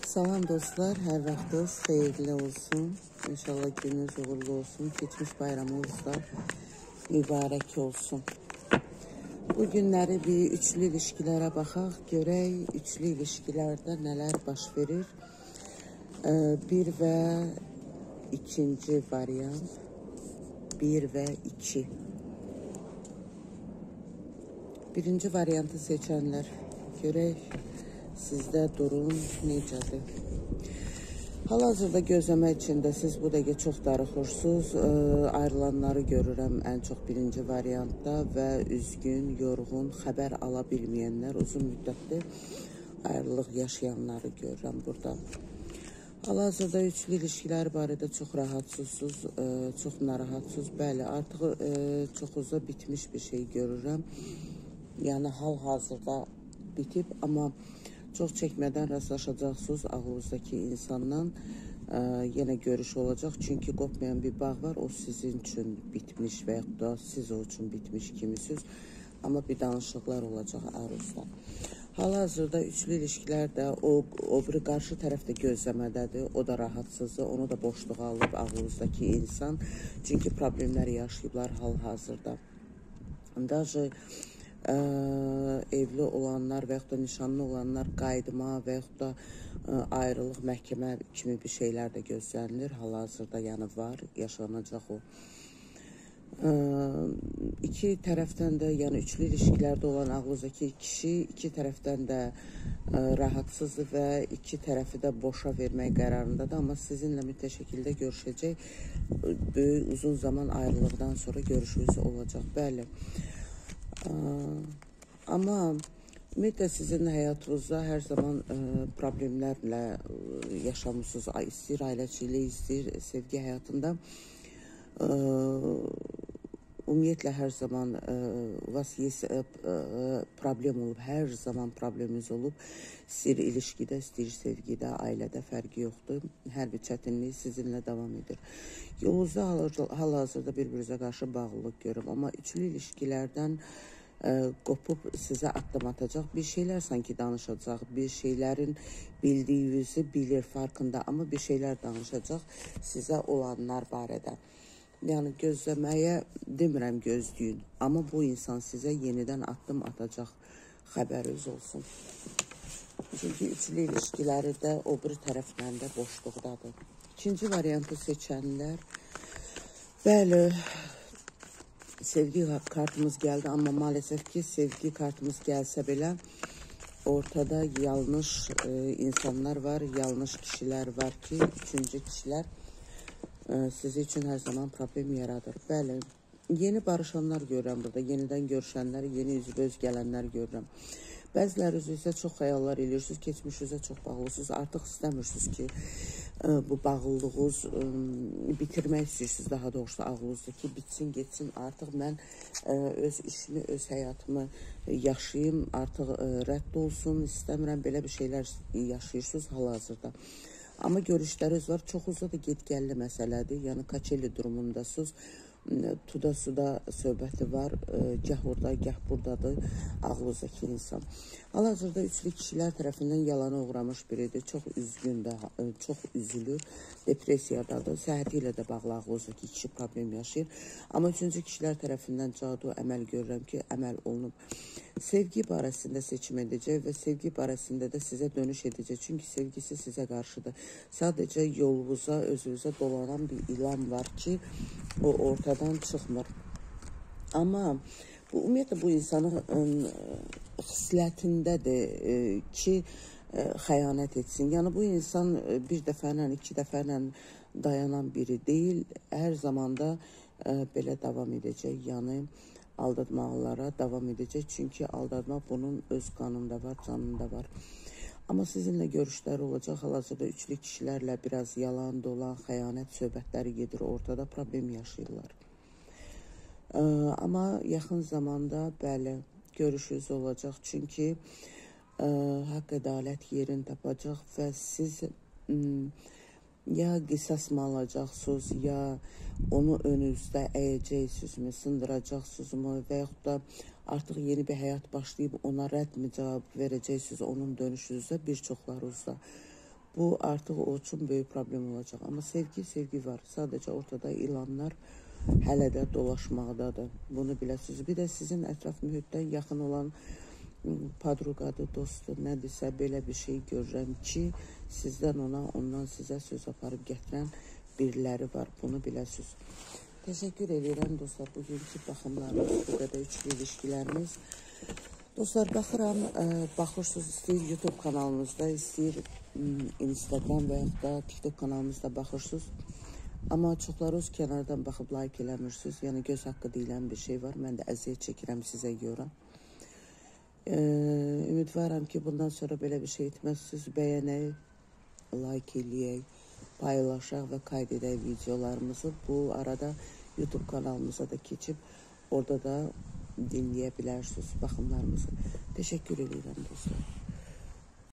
Salam dostlar, hər vaxtınız xeyirli olsun. İnşallah gününüz uğurlu olsun. Keçmiş bayramınız da mübarək olsun. Bu günləri bir üçlü ilişkilərə baxaq. Görək üçlü ilişkilərdə nələr baş verir. Bir və ikinci variant. Bir və iki. Birinci variantı seçənlər görək. Sizdə durum necədir? Hal-hazırda gözləmə içində siz bu dəqiqə çox darıxırsınız. Ayrılanları görürəm ən çox birinci variantda və üzgün, yorğun, xəbər ala bilməyənlər, uzun müddətli ayrılıq yaşayanları görürəm burada. Hal-hazırda üçlü ilişkilər barədə çox rahatsızsınız, çox narahatsınız. Bəli, artıq çoxunuza bitmiş bir şey görürəm. Yəni hal-hazırda bitib, amma çox çəkmədən rastlaşacaqsınız ağlınızdakı insandan. Yenə görüş olacaq. Çünki qopmayan bir bağ var. O sizin üçün bitmiş və yaxud da siz o üçün bitmiş kimisiniz. Amma bir danışıqlar olacaq aruzda. Hal-hazırda üçlü ilişkilər də o biri qarşı tərəfdə gözləmədədir. O da rahatsızdır. Onu da boşluğa alıb ağlınızdakı insan. Çünki problemlər yaşayıblar hal-hazırda. Даже evli olanlar və yaxud da nişanlı olanlar qayıdma və yaxud da ayrılıq, məhkəmə kimi bir şeylər də gözlənilir. Hal-hazırda yəni var, yaşanacaq o. İki tərəfdən də, yəni üçlü ilişkilərdə olan ağlınızdakı kişi iki tərəfdən də rahatsızdır və iki tərəfi də boşa vermək qərarındadır. Amma sizinlə mütləq şəkildə görüşəcək. Böyük, uzun zaman ayrılıqdan sonra görüşünüz olacaq. Bəli. Amma ümumiyyətlə sizin həyatınızda hər zaman problemlərlə yaşamısınız. İstəyir ailəçilik, istəyir sevgi həyatında. Ümumiyyətlə hər zaman problem olub, hər zaman probleminiz olub. İstəyir ilişkidə, istəyir sevgidə, ailədə fərqi yoxdur. Hər bir çətinlik sizinlə davam edir. Yolunuzda hal-hazırda bir-birinizə qarşı bağlılıq görürüm. Amma üçlü ilişkilərdən qopub sizə addım atacaq. Bir şeylər sanki danışacaq. Bir şeylərin bildiyinizi bilir, farkında. Amma bir şeylər danışacaq sizə olanlar barədə. Yəni gözləməyə demirəm gözləyin. Amma bu insan sizə yenidən addım atacaq. Xəbəriniz olsun. Çünki üçlü ilişkiləri də o bir tərəfdən də boşluqdadır. İkinci variantı seçənlər. Bəli, sevgi kartımız gəldi. Amma maalesef ki sevgi kartımız gəlsə belə ortada yanlış insanlar var, yanlış kişilər var ki, üçüncü kişilər sizi üçün hər zaman problem yaradır. Bəli, yeni barışanlar görürəm burada, yenidən görüşənlər, yeni üzbəüz gələnlər görürəm. Bəziləriniz isə çox xəyallar edirsiniz, keçmişinizə çox bağlısınız, artıq istəmirsiniz ki, bu bağlılığınız bitirmək istəyirsiniz, daha doğrusu ağlınızda ki, bitsin, getsin, artıq mən öz işimi, öz həyatımı yaşayayım, artıq rədd olsun, istəmirəm, belə bir şeylər yaşayırsınız hal-hazırda. Amma görüşləriniz var, çoxunuzda da get-gəlli məsələdir, yəni kaçeli durumundasınız. Tuda-suda söhbəti var, gah orada, gah buradadır ağlınızdakı insan. Hal-hazırda üçlü kişilər tərəfindən yalana uğramış biridir, çox üzgündür, çox üzülür, depressiyadadır, səhhəti ilə də bağlı ağlınızdakı kişi problem yaşayır. Amma üçüncü kişilər tərəfindən cadu əməl görürəm ki, əməl olunub. Sevgi barəsində seçim edəcək və sevgi barəsində də sizə dönüş edəcək. Çünki sevgisi sizə qarşıdır. Sadəcə yolunuza, özünüzə dolanan bir ilan var ki, o ortadan çıxmır. Amma ümumiyyətlə bu insanın xislətindədir ki, xəyanət etsin. Yəni bu insan bir dəfələ, iki dəfələ dayanan biri deyil. Hər zamanda belə davam edəcək. Yəni aldatmalara davam edəcək. Çünki aldatma bunun öz qanında var, canında var. Amma sizinlə görüşləri olacaq. Hal-hazırda üçlü kişilərlə biraz yalan, dolan, xəyanət söhbətləri gedir. Ortada problem yaşayırlar. Amma yaxın zamanda bəli, görüşünüz olacaq. Çünki haqq ədalət yerini tapacaq və siz ya qisas mı alacaqsınız, ya onu önünüzdə əyəcəksizmi, sındıracaqsınızmı və yaxud da artıq yeni bir həyat başlayıb ona rədd mi cavab verəcəksiniz onun dönüşünüzdə bir çoxlarınızda. Bu artıq o üçün böyük problem olacaq. Amma sevgi var. Sadəcə ortada ilanlar hələ də dolaşmaqdadır. Bunu biləsiniz. Bir də sizin ətraf mühitdən yaxın olan padruqadır, dostdur, nədirsə belə bir şey görürəm ki, sizdən ona, ondan sizə söz aparıb gətirən biriləri var. Bunu biləsiniz. Təşəkkür edirəm dostlar. Bugünkü baxımlarımız, bu qədər üçlü ilişkilərimiz. Dostlar, baxıram, baxırsınız, istəyir YouTube kanalımızda, istəyir Instagram və yaxud da TikTok kanalımızda baxırsınız. Amma çoxları öz kənardan baxıb like eləmirsiniz. Yəni göz haqqı deyilən bir şey var. Mən də əziyyət çəkirəm sizə görə. Ümidvaram ki, bundan sonra belə bir şey etməzsiniz. Bəyənək, like eləyək, paylaşaq və qayd edək videolarımızı. Bu arada YouTube kanalımıza da keçib, orada da dinləyə bilərsiniz baxımlarımızı. Təşəkkür edirəm dostlar.